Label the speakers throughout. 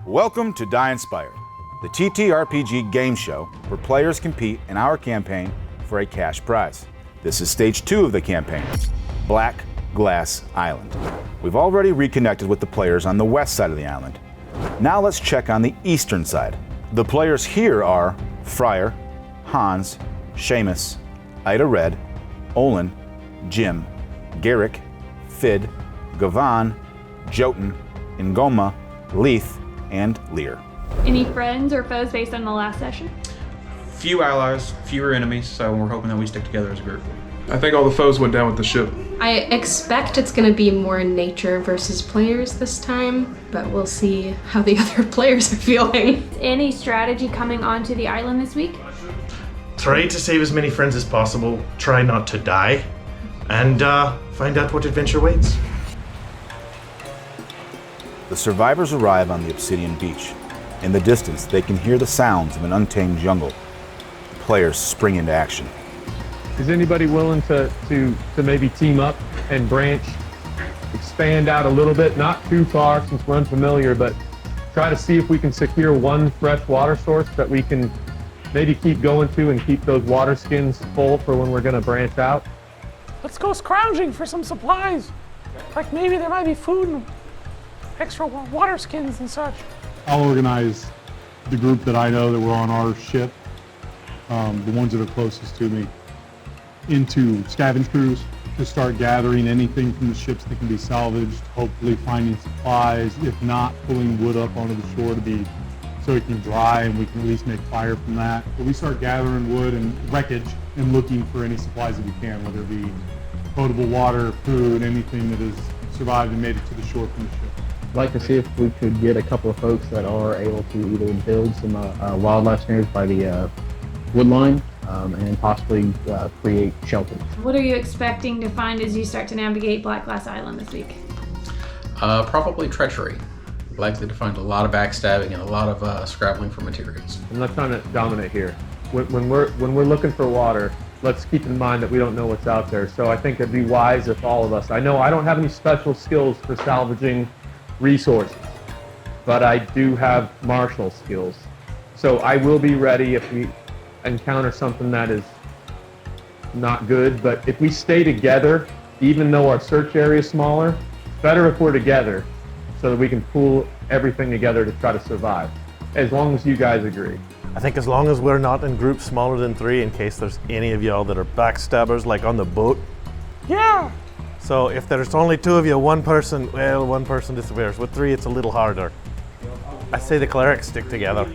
Speaker 1: Welcome to Die Inspired, the TTRPG game show where players compete in our campaign for a cash prize. This is stage 2 of the campaign, Black Glass Island. We've already reconnected with the players on the west side of the island. Now let's check on the eastern side. The players here are Friar, Hans, Seamus, Ida Red, Olin, Jim, Garrick, Fid, Gavan, Jotun, Ngoma, Leith, and Lear.
Speaker 2: Any friends or foes based on the last session?
Speaker 3: Few allies, fewer enemies, so we're hoping that we stick together as a group.
Speaker 4: I think all the foes went down with the ship.
Speaker 5: I expect it's going to be more nature versus players this time, but we'll see how the other players are feeling.
Speaker 2: Any strategy coming onto the island this week?
Speaker 6: Try to save as many friends as possible, try not to die, and find out what adventure waits.
Speaker 1: The survivors arrive on the Obsidian beach. In the distance, they can hear the sounds of an untamed jungle. The players spring into action.
Speaker 7: Is anybody willing to maybe team up and branch, expand out a little bit, not too far since we're unfamiliar, but try to see if we can secure one fresh water source that we can maybe keep going to and keep those water skins full for when we're going to branch out?
Speaker 8: Let's go scrounging for some supplies. Like maybe there might be food and extra water skins and such.
Speaker 9: I'll organize the group that I know that were on our ship, the ones that are closest to me, into scavenge crews to start gathering anything from the ships that can be salvaged, hopefully finding supplies, if not pulling wood up onto the shore to be so it can dry and we can at least make fire from that. But we start gathering wood and wreckage and looking for any supplies that we can, whether it be potable water, food, anything that has survived and made it to the shore from the ship.
Speaker 10: I'd like to see if we could get a couple of folks that are able to either build some wildlife snares by the wood line and possibly create shelters.
Speaker 2: What are you expecting to find as you start to navigate Black Glass Island this week?
Speaker 3: Probably treachery. Likely to find a lot of backstabbing and a lot of scrabbling for materials.
Speaker 7: I'm not trying to dominate here. When we're looking for water, let's keep in mind that we don't know what's out there. So I think it'd be wise if all of us, I know I don't have any special skills for salvaging resources, but I do have martial skills. So I will be ready if we encounter something that is not good, but if we stay together, even though our search area is smaller, it's better if we're together so that we can pull everything together to try to survive, as long as you guys agree.
Speaker 11: I think as long as we're not in groups smaller than 3 in case there's any of y'all that are backstabbers like on the boat.
Speaker 8: Yeah!
Speaker 11: So if there's only 2 of you, one person disappears. With 3, it's a little harder. I say the clerics stick together.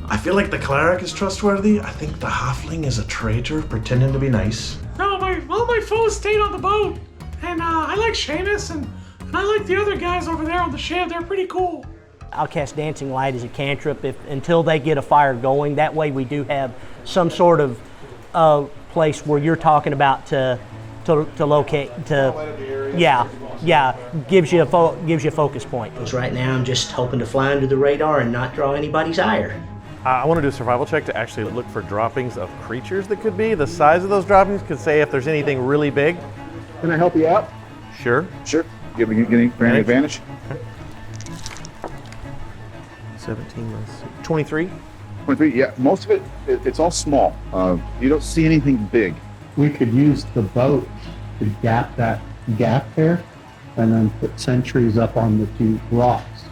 Speaker 6: I feel like the cleric is trustworthy. I think the halfling is a traitor pretending to be nice.
Speaker 8: No, all my foes stayed on the boat. And I like Seamus and I like the other guys over there on the ship. They're pretty cool.
Speaker 12: I'll cast Dancing Light as a cantrip until they get a fire going. That way we do have some sort of place where you're talking about to locate, gives you a focus point. Because right now I'm just hoping to fly under the radar and not draw anybody's ire.
Speaker 11: I want to do a survival check to actually look for droppings of creatures that could be. The size of those droppings could say if there's anything really big.
Speaker 9: Can I help you out?
Speaker 11: Sure.
Speaker 1: Sure. Give me an advantage.
Speaker 11: Okay. 17 less 23.
Speaker 1: 23, yeah. Most of it's all small. You don't see anything big.
Speaker 10: We could use the boat to gap that gap there and then put sentries up on the 2 rocks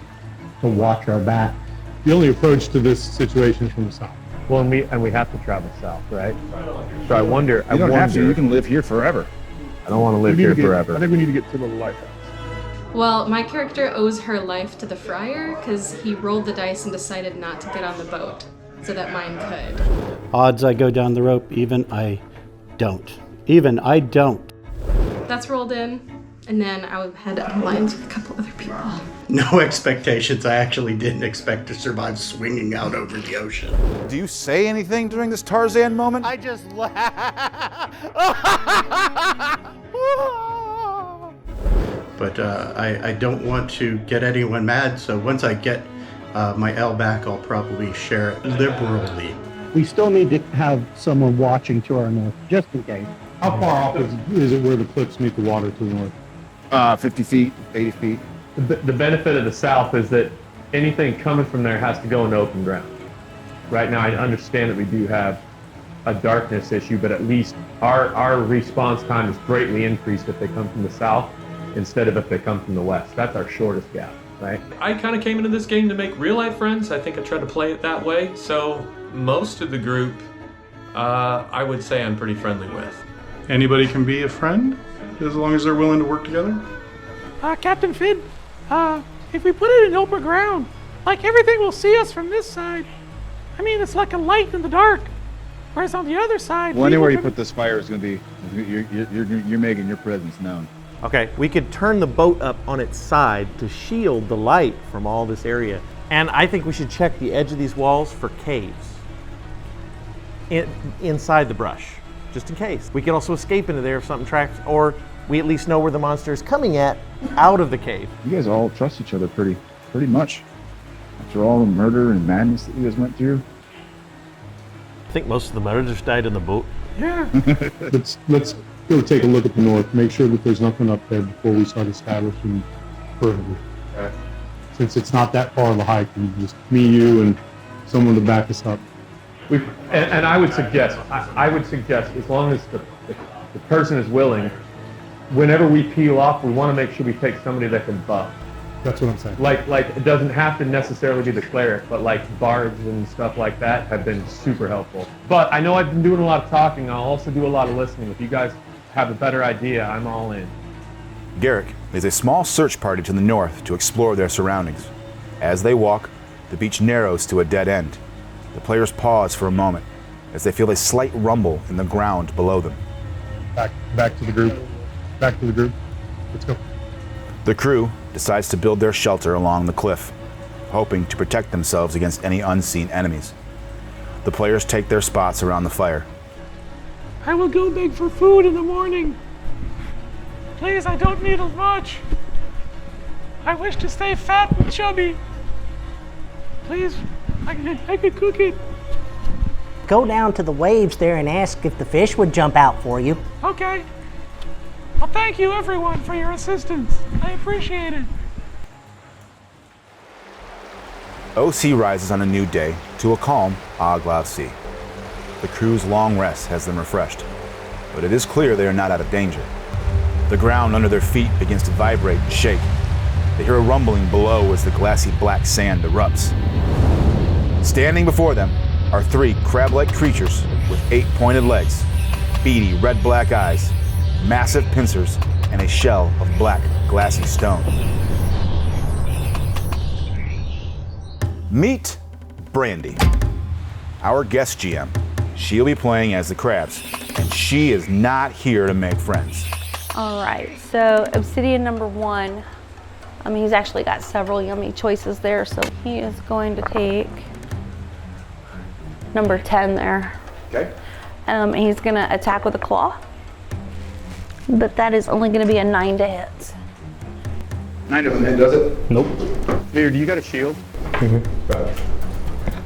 Speaker 10: to watch our back.
Speaker 9: The only approach to this situation is from the south.
Speaker 7: Well, and we have to travel south, right? So I wonder.
Speaker 1: You don't have to. You can live here forever.
Speaker 7: I don't want to live here forever.
Speaker 9: I think we need to get to the lighthouse.
Speaker 5: Well, my character owes her life to the friar because he rolled the dice and decided not to get on the boat so that mine could.
Speaker 10: Odds I go down the rope, even I don't.
Speaker 5: That's rolled in, and then I would head on lines with a couple other people.
Speaker 13: No expectations. I actually didn't expect to survive swinging out over the ocean.
Speaker 1: Do you say anything during this Tarzan moment?
Speaker 12: I just laugh.
Speaker 13: But I don't want to get anyone mad, so once I get my L back, I'll probably share it liberally.
Speaker 10: We still need to have someone watching to our north, just in case.
Speaker 9: How far off is it where the cliffs meet the water to the north?
Speaker 1: 50 feet, 80 feet.
Speaker 7: The benefit of the south is that anything coming from there has to go into open ground. Right now, I understand that we do have a darkness issue, but at least our response time is greatly increased if they come from the south instead of if they come from the west. That's our shortest gap, right?
Speaker 4: I kind of came into this game to make real life friends. I think I tried to play it that way. So most of the group, I would say I'm pretty friendly with.
Speaker 9: Anybody can be a friend as long as they're willing to work together.
Speaker 8: Captain Finn, if we put it in open ground, like everything will see us from this side. I mean, it's like a light in the dark. Whereas on the other side,
Speaker 1: Well, anywhere you put this fire is going to be, you're making your presence known.
Speaker 11: Okay, we could turn the boat up on its side to shield the light from all this area. And I think we should check the edge of these walls for caves inside the brush, just in case. We could also escape into there if something tracks, or we at least know where the monster is coming at out of the cave.
Speaker 1: You guys all trust each other pretty much. After all the murder and madness that you guys went through.
Speaker 11: I think most of the murderers died in the boat.
Speaker 8: Yeah.
Speaker 9: Let's go take a look at the north, make sure that there's nothing up there before we start establishing further. Since it's not that far of a hike, just me, you, and someone to back us up.
Speaker 7: And I would suggest, as long as the person is willing, whenever we peel off, we want to make sure we take somebody that can buff.
Speaker 9: That's what I'm saying.
Speaker 7: Like it doesn't have to necessarily be the cleric, but like bards and stuff like that have been super helpful. But I know I've been doing a lot of talking. I'll also do a lot of listening. If you guys have a better idea, I'm all in.
Speaker 1: Garrick leads a small search party to the north to explore their surroundings. As they walk, the beach narrows to a dead end. The players pause for a moment as they feel a slight rumble in the ground below them.
Speaker 9: Back to the group. Back to the group. Let's go.
Speaker 1: The crew decides to build their shelter along the cliff, hoping to protect themselves against any unseen enemies. The players take their spots around the fire.
Speaker 8: I will go beg for food in the morning. Please, I don't need as much. I wish to stay fat and chubby. Please, I could cook it.
Speaker 12: Go down to the waves there and ask if the fish would jump out for you.
Speaker 8: Okay. Well, thank you everyone for your assistance. I appreciate it.
Speaker 1: OC rises on a new day to a calm Aglav Sea. The crew's long rest has them refreshed, but it is clear they are not out of danger. The ground under their feet begins to vibrate and shake. They hear a rumbling below as the glassy black sand erupts. Standing before them are 3 crab-like creatures with 8 pointed legs, beady red-black eyes, massive pincers, and a shell of black, glassy stone. Meet Brandy, our guest GM. She'll be playing as the crabs, and she is not here to make friends.
Speaker 14: All right, so obsidian number 1. He's actually got several yummy choices there, so he is going to take number 10 there.
Speaker 1: Okay.
Speaker 14: He's gonna attack with a claw, but that is only gonna be a 9 to hit.
Speaker 1: 9 doesn't hit, does it?
Speaker 7: Nope. Here, do you got a shield?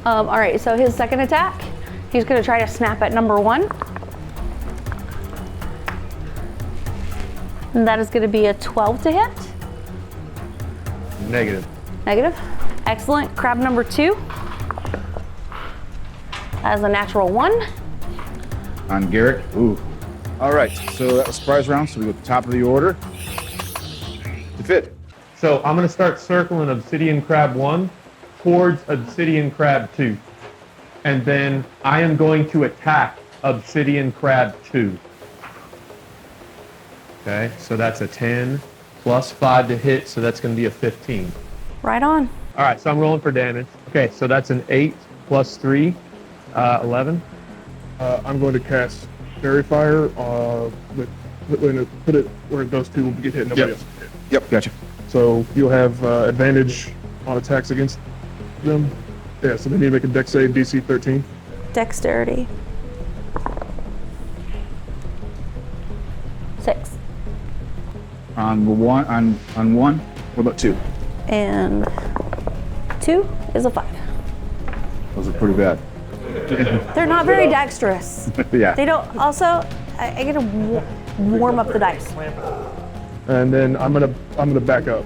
Speaker 14: All right, so his second attack, he's gonna try to snap at number 1. And that is gonna be a 12 to hit.
Speaker 7: Negative.
Speaker 14: Negative. Excellent. Crab number 2. As a natural 1.
Speaker 1: On Garrick. Ooh. All right, so that was surprise round, so we go to the top of the order. To fit.
Speaker 7: So I'm going to start circling Obsidian Crab 1 towards Obsidian Crab 2. And then I am going to attack Obsidian Crab 2. Okay, so that's a 10 plus 5 to hit, so that's going to be a 15.
Speaker 14: Right on.
Speaker 7: All right, so I'm rolling for damage. Okay, so that's an 8 plus 3, 11.
Speaker 4: I'm going to cast Fairy Fire, put it where those 2 will get hit and nobody else will get hit.
Speaker 1: Yep, gotcha.
Speaker 4: So you'll have advantage on attacks against them. Yeah, so they need to make a dex save, DC 13.
Speaker 14: Dexterity. 6.
Speaker 1: On 1, what about 2?
Speaker 14: And 2 is a 5.
Speaker 1: Those are pretty bad.
Speaker 14: They're not very dexterous.
Speaker 1: Yeah.
Speaker 14: They don't. Also, I get to warm up the dice.
Speaker 4: And then I'm gonna back up.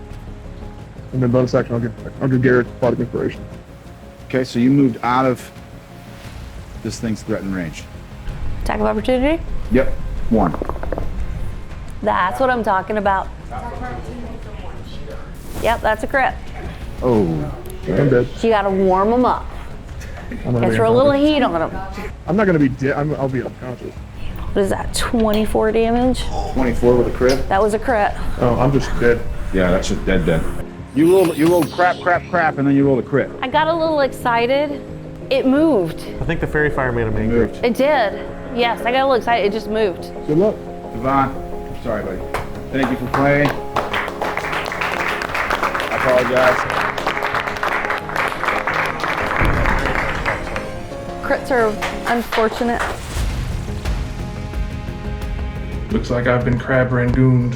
Speaker 9: And then bonus action, I'll give Garrett product inspiration.
Speaker 1: Okay, so you moved out of this thing's threatened range.
Speaker 14: Attack of opportunity?
Speaker 1: Yep, 1.
Speaker 14: That's what I'm talking about. Yep, that's a crit.
Speaker 1: Oh,
Speaker 9: I'm dead.
Speaker 14: You gotta warm them up. Get throw a little heat on them.
Speaker 9: I'm not gonna be dead. I'll be unconscious.
Speaker 14: What is that, 24 damage?
Speaker 1: 24 with a crit?
Speaker 14: That was a crit.
Speaker 9: Oh, I'm just dead.
Speaker 1: Yeah, that's just dead. You rolled crap, and then you rolled a crit.
Speaker 14: I got a little excited. It moved.
Speaker 11: I think the fairy fire made him angry.
Speaker 14: It did. Yes, I got a little excited. It just moved.
Speaker 9: Good luck.
Speaker 1: Devon, sorry, buddy. Thank you for playing. I apologize.
Speaker 14: Crits are unfortunate.
Speaker 6: Looks like I've been crab rangooned.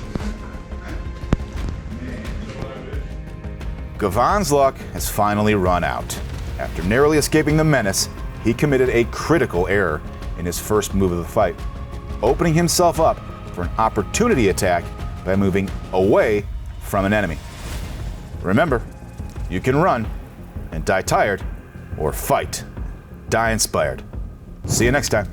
Speaker 1: Gavon's luck has finally run out. After narrowly escaping the menace, he committed a critical error in his first move of the fight, opening himself up for an opportunity attack by moving away from an enemy. Remember, you can run and die tired, or fight, die inspired. See you next time.